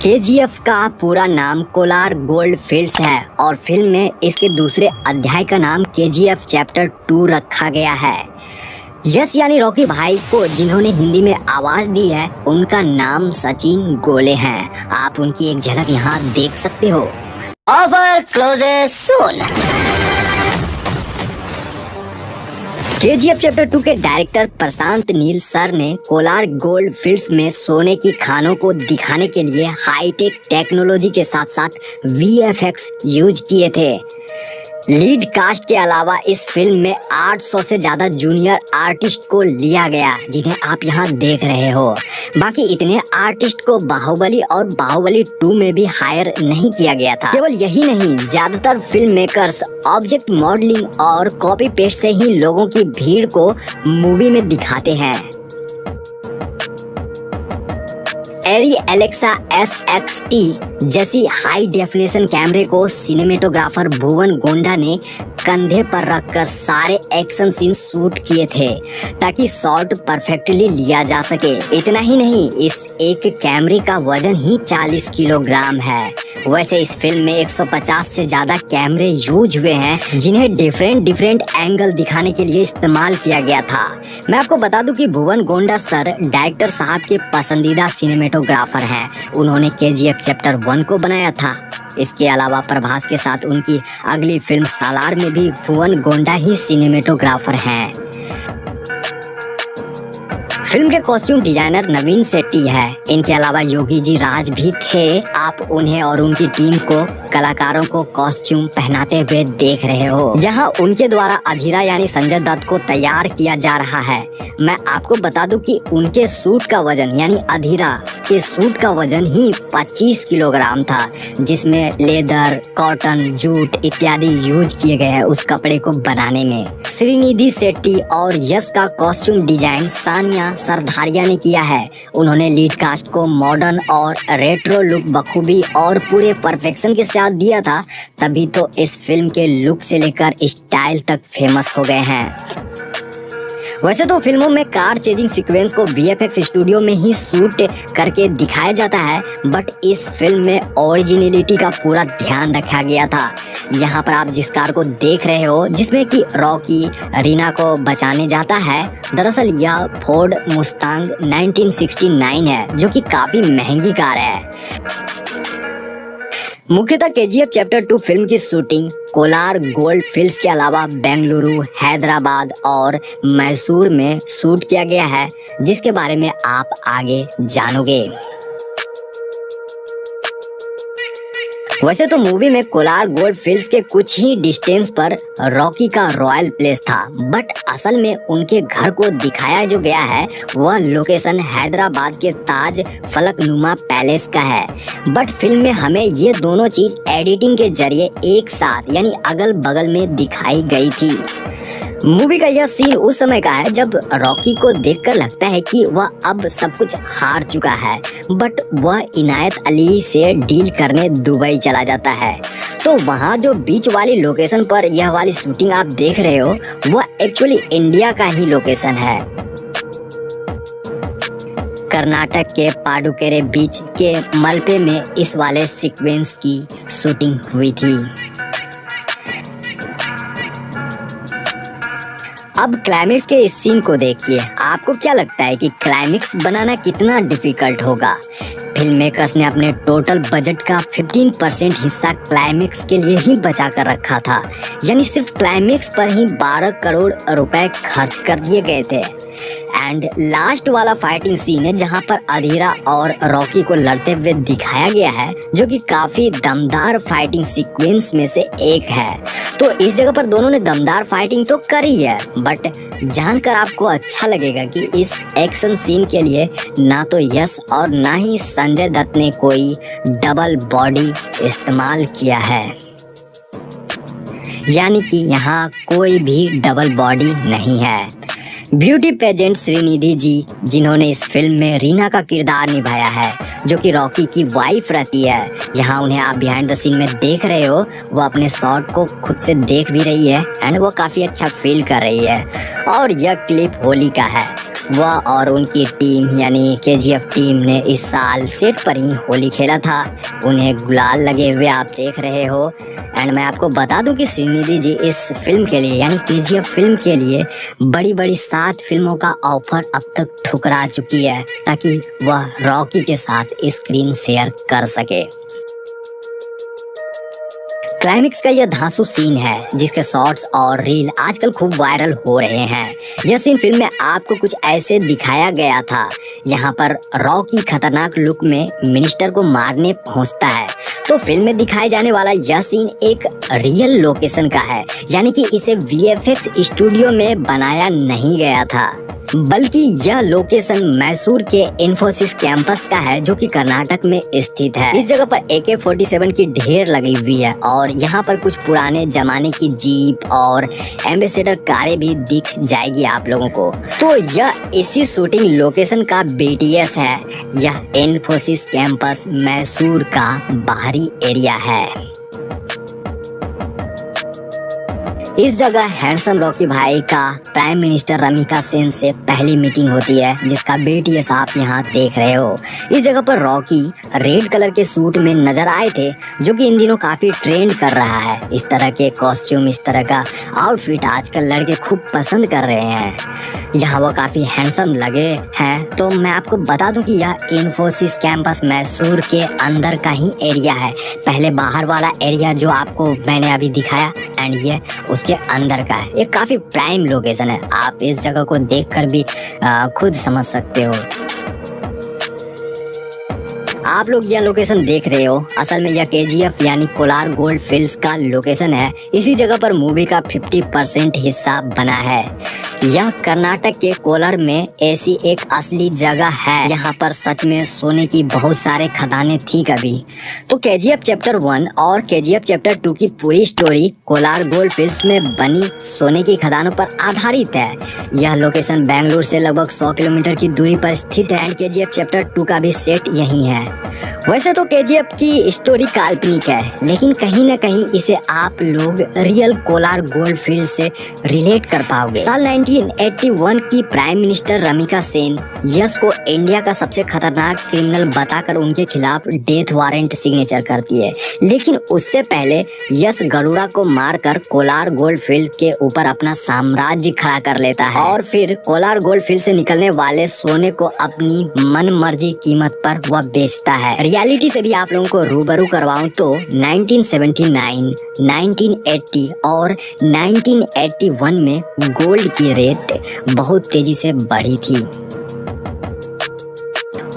KGF का पूरा नाम कोलार गोल्ड फील्ड्स है और फिल्म में इसके दूसरे अध्याय का नाम केजीएफ चैप्टर 2 रखा गया है। यस यानी रॉकी भाई को जिन्होंने हिंदी में आवाज दी है उनका नाम सचिन गोले हैं। आप उनकी एक झलक यहाँ देख सकते हो। ऑफर क्लोजेस सून। केजीएफ चैप्टर 2 के डायरेक्टर प्रशांत नील सर ने कोलार गोल्ड फील्ड्स में सोने की खानों को दिखाने के लिए हाईटेक टेक्नोलॉजी के साथ साथ वीएफएक्स यूज किए थे। लीड कास्ट के अलावा इस फिल्म में 800 से ज्यादा जूनियर आर्टिस्ट को लिया गया जिन्हें आप यहाँ देख रहे हो। बाकी इतने आर्टिस्ट को बाहुबली और बाहुबली 2 में भी हायर नहीं किया गया था। केवल यही नहीं, ज्यादातर फिल्म मेकर्स ऑब्जेक्ट मॉडलिंग और कॉपी पेस्ट से ही लोगों की भीड़ को मूवी में दिखाते हैं। एरी एलेक्सा SXT जैसी हाई डेफिनेशन कैमरे को सिनेमेटोग्राफर भुवन गोंडा ने कंधे पर रखकर सारे एक्शन सीन शूट किए थे ताकि शॉट परफेक्टली लिया जा सके। इतना ही नहीं, इस एक कैमरे का वजन ही 40 किलोग्राम है। वैसे इस फिल्म में 150 से ज्यादा कैमरे यूज हुए हैं जिन्हें डिफरेंट एंगल दिखाने के लिए इस्तेमाल किया गया था। मैं आपको बता दूं कि भुवन गोंडा सर डायरेक्टर साहब के पसंदीदा सिनेमेटोग्राफर हैं। उन्होंने केजीएफ चैप्टर 1 को बनाया था। इसके अलावा प्रभास के साथ उनकी अगली फिल्म सालार में भी भुवन गोंडा ही सिनेमेटोग्राफर हैं। फिल्म के कॉस्ट्यूम डिजाइनर नवीन सेट्टी है। इनके अलावा योगी जी राज भी थे। आप उन्हें और उनकी टीम को कलाकारों को कॉस्ट्यूम पहनाते हुए देख रहे हो। यहाँ उनके द्वारा अधीरा यानी संजय दत्त को तैयार किया जा रहा है। मैं आपको बता दूं कि उनके सूट का वजन यानी अधीरा के सूट का वजन ही 25 किलोग्राम था, जिसमें लेदर, कॉटन, जूट इत्यादि यूज किए गए हैं उस कपड़े को बनाने में। श्रीनिधि शेट्टी और यश का कॉस्ट्यूम डिजाइन सानिया सरधारिया ने किया है। उन्होंने लीड कास्ट को मॉडर्न और रेट्रो लुक बखूबी और पूरे परफेक्शन के साथ दिया था, तभी तो इस फिल्म के लुक से लेकर स्टाइल तक फेमस हो गए हैं। वैसे तो फिल्मों में कार चेजिंग सीक्वेंस को वीएफएक्स स्टूडियो में ही शूट करके दिखाया जाता है, बट इस फिल्म में ओरिजिनलिटी का पूरा ध्यान रखा गया था। यहाँ पर आप जिस कार को देख रहे हो जिसमें कि रॉकी रीना को बचाने जाता है, दरअसल यह फोर्ड मुस्तांग 1969 है जो कि काफी महंगी कार है। मुख्यतः केजीएफ चैप्टर 2 फिल्म की शूटिंग कोलार गोल्ड फील्ड्स के अलावा बेंगलुरु, हैदराबाद और मैसूर में शूट किया गया है, जिसके बारे में आप आगे जानोगे। वैसे तो मूवी में कोलार गोल्ड फील्ड्स के कुछ ही डिस्टेंस पर रॉकी का रॉयल प्लेस था, बट असल में उनके घर को दिखाया जो गया है वह लोकेशन हैदराबाद के ताज फलकनुमा पैलेस का है। बट फिल्म में हमें ये दोनों चीज एडिटिंग के जरिए एक साथ यानी अगल बगल में दिखाई गई थी। मूवी का यह सीन उस समय का है जब रॉकी को देखकर लगता है कि वह अब सब कुछ हार चुका है, बट वह इनायत अली से डील करने दुबई चला जाता है। तो वहाँ जो बीच वाली लोकेशन पर यह वाली शूटिंग आप देख रहे हो वह एक्चुअली इंडिया का ही लोकेशन है। कर्नाटक के पाडुकेरे बीच के मलपे में इस वाले सीक्वेंस की शूटिंग हुई थी। अब क्लाइमेक्स के इस सीन को देखिए। आपको क्या लगता है कि क्लाइमेक्स बनाना कितना डिफिकल्ट होगा? फिल्म मेकर्स ने अपने टोटल बजट का 15% हिस्सा क्लाइमेक्स के लिए ही बचा कर रखा था, यानी सिर्फ क्लाइमेक्स पर ही 12 करोड़ रुपए खर्च कर दिए गए थे। एंड लास्ट वाला फाइटिंग सीन है जहां पर अधीरा और रॉकी को लड़ते हुए दिखाया गया है, जो कि काफी दमदार फाइटिंग सीक्वेंस में से एक है। तो इस जगह पर दोनों ने दमदार फाइटिंग तो करी है, बट जानकर आपको अच्छा लगेगा कि इस एक्शन सीन के लिए ना तो यश और ना ही संजय दत्त ने कोई डबल बॉडी इस्तेमाल किया है, यानी कि यहाँ कोई भी डबल बॉडी नहीं है। ब्यूटी पेजेंट श्रीनिधि जी, जिन्होंने इस फिल्म में रीना का किरदार निभाया है, जो कि रॉकी की वाइफ रहती है, यहाँ उन्हें आप बिहाइंड द सीन में देख रहे हो। वो अपने शॉट को खुद से देख भी रही है एंड वो काफ़ी अच्छा फील कर रही है। और यह क्लिप होली का है। वह और उनकी टीम यानी केजीएफ टीम ने इस साल सेट पर ही होली खेला था। उन्हें गुलाल लगे हुए आप देख रहे हो। एंड मैं आपको बता दूं कि श्रीनिधि जी इस फिल्म के लिए यानी केजीएफ फिल्म के लिए बड़ी बड़ी 7 फिल्मों का ऑफर अब तक ठुकरा चुकी है ताकि वह रॉकी के साथ स्क्रीन शेयर कर सके। क्लाइमेक्स का यह धांसू सीन है जिसके शॉट्स और रील आजकल खूब वायरल हो रहे हैं। यह सीन फिल्म में आपको कुछ ऐसे दिखाया गया था। यहाँ पर रॉकी खतरनाक लुक में मिनिस्टर को मारने पहुंचता है। तो फिल्म में दिखाए जाने वाला यह सीन एक रियल लोकेशन का है, यानी कि इसे वीएफएक्स स्टूडियो में बनाया नहीं गया था, बल्कि यह लोकेशन मैसूर के इन्फोसिस कैंपस का है जो कि कर्नाटक में स्थित है। इस जगह पर AK-47 की ढेर लगी हुई है और यहाँ पर कुछ पुराने जमाने की जीप और एम्बेसडर कारें भी दिख जाएगी आप लोगों को। तो यह इसी शूटिंग लोकेशन का BTS है। यह इन्फोसिस कैंपस मैसूर का बाहरी एरिया है। इस जगह हैंडसम रॉकी भाई का प्राइम मिनिस्टर रमिका सेन से पहली मीटिंग होती है जिसका BTS आप यहाँ देख रहे हो। इस जगह पर रॉकी रेड कलर के सूट में नजर आए थे जो कि इन दिनों काफी ट्रेंड कर रहा है। इस तरह के कॉस्ट्यूम, इस तरह का आउटफिट आजकल लड़के खूब पसंद कर रहे हैं। यहाँ वो काफी हैंडसम लगे हैं। तो मैं आपको बता दूं कि यह इन्फोसिस कैंपस मैसूर के अंदर का ही एरिया है। पहले बाहर वाला एरिया जो आपको मैंने अभी दिखाया एंड ये उसके अंदर का है। ये काफी प्राइम लोकेशन है। आप इस जगह को देखकर भी खुद समझ सकते हो। आप लोग यह लोकेशन देख रहे हो, असल में यह KGF यानी कोलार गोल्ड फील्ड्स का लोकेशन है। इसी जगह पर मूवी का 50% हिस्सा बना है। यह कर्नाटक के कोलार में ऐसी एक असली जगह है। यहाँ पर सच में सोने की बहुत सारे खदानें थी कभी। तो KGF चैप्टर 1 और KGF चैप्टर 2 की पूरी स्टोरी कोलार गोल्ड फील्ड्स में बनी सोने की खदानों पर आधारित है। यह लोकेशन बेंगलुरु से लगभग 100 किलोमीटर की दूरी पर स्थित है। एंड KGF चैप्टर 2 का भी सेट यही है। वैसे तो KGF की स्टोरी काल्पनिक है, लेकिन कहीं न कहीं इसे आप लोग रियल कोलार गोल्ड फील्ड से रिलेट कर पाओगे। साल 1981 की प्राइम मिनिस्टर रमिका सेन यश को इंडिया का सबसे खतरनाक क्रिमिनल बताकर उनके खिलाफ डेथ वारंट सिग्नेचर करती है। लेकिन उससे पहले यश गरुड़ा को मारकर कोलार गोल्ड फील्ड के ऊपर अपना साम्राज्य खड़ा कर लेता है और फिर कोलार गोल्ड फील्ड से निकलने वाले सोने को अपनी मन मर्जी कीमत पर वह बेचता है। रियलिटी से भी आप लोगों को रूबरू करवाऊं तो 1979, 1980 और 1981 में गोल्ड की रेट बहुत तेजी से बढ़ी थी।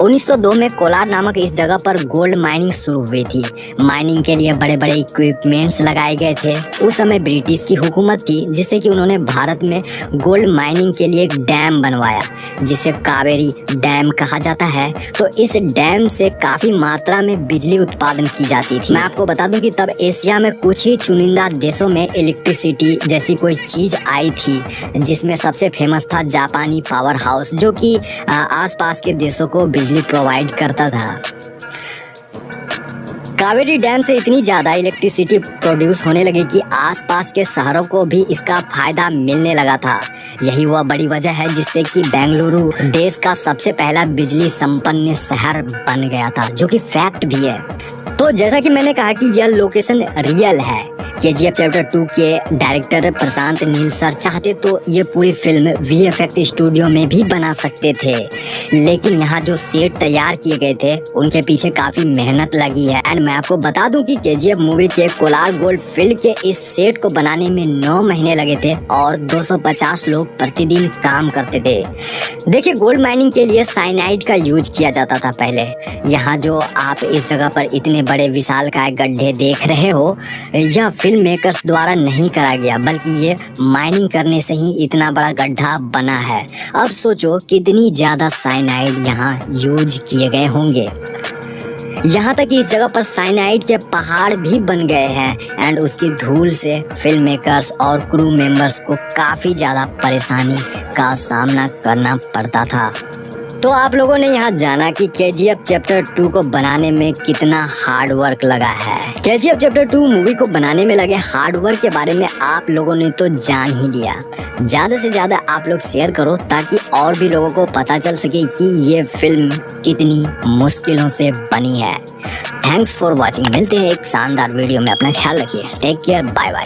1902 में कोलार नामक इस जगह पर गोल्ड माइनिंग शुरू हुई थी। माइनिंग के लिए बड़े बड़े इक्विपमेंट्स लगाए गए थे। उस समय ब्रिटिश की हुकूमत थी जिससे कि उन्होंने भारत में गोल्ड माइनिंग के लिए एक डैम बनवाया जिसे कावेरी डैम कहा जाता है। तो इस डैम से काफी मात्रा में बिजली उत्पादन की जाती थी। मैं आपको बता दूं कि तब एशिया में कुछ ही चुनिंदा देशों में इलेक्ट्रिसिटी जैसी कोई चीज आई थी, जिसमें सबसे फेमस था जापानी पावर हाउस जो कि आसपास के देशों को बिजली प्रोवाइड करता था। कावेरी डैम से इतनी ज्यादा इलेक्ट्रिसिटी प्रोड्यूस होने लगी कि आसपास के शहरों को भी इसका फायदा मिलने लगा था। यही वह बड़ी वजह है जिससे कि बेंगलुरु देश का सबसे पहला बिजली संपन्न शहर बन गया था, जो कि फैक्ट भी है। तो जैसा कि मैंने कहा कि यह लोकेशन रियल है। KGF चैप्टर 2 के डायरेक्टर प्रशांत नील सर चाहते तो ये पूरी फिल्म VFX स्टूडियो में भी बना सकते थे, लेकिन यहाँ जो सेट तैयार किए गए थे उनके पीछे काफी मेहनत लगी है। एंड मैं आपको बता दूं कि KGF मूवी के कोलार गोल्ड फील्ड के इस सेट को बनाने में 9 महीने लगे थे और 250 लोग प्रतिदिन काम करते थे। देखिए, गोल्ड माइनिंग के लिए साइनाइड का यूज किया जाता था पहले। यहाँ जो आप इस जगह पर इतने बड़े विशालकाय गड्ढे देख रहे हो, यह फिल्म मेकर्स द्वारा नहीं करा गया, बल्कि ये माइनिंग करने से ही इतना बड़ा गड्ढा बना है। अब सोचो कितनी ज्यादा साइनाइड यहाँ यूज किए गए होंगे। यहाँ तक कि इस जगह पर साइनाइड के पहाड़ भी बन गए हैं। एंड उसकी धूल से फिल्म मेकर्स और क्रू मेंबर्स को काफी ज्यादा परेशानी का सामना करना पड़ता था। तो आप लोगों ने यहाँ जाना कि KGF चैप्टर 2 को बनाने में कितना हार्ड वर्क लगा है। KGF चैप्टर 2 मूवी को बनाने में लगे हार्ड वर्क के बारे में आप लोगों ने तो जान ही लिया। ज्यादा से ज्यादा आप लोग शेयर करो ताकि और भी लोगों को पता चल सके कि ये फिल्म कितनी मुश्किलों से बनी है। Thanks for watching. मिलते हैं एक शानदार वीडियो में। अपना ख्याल रखिए। Take care. Bye bye.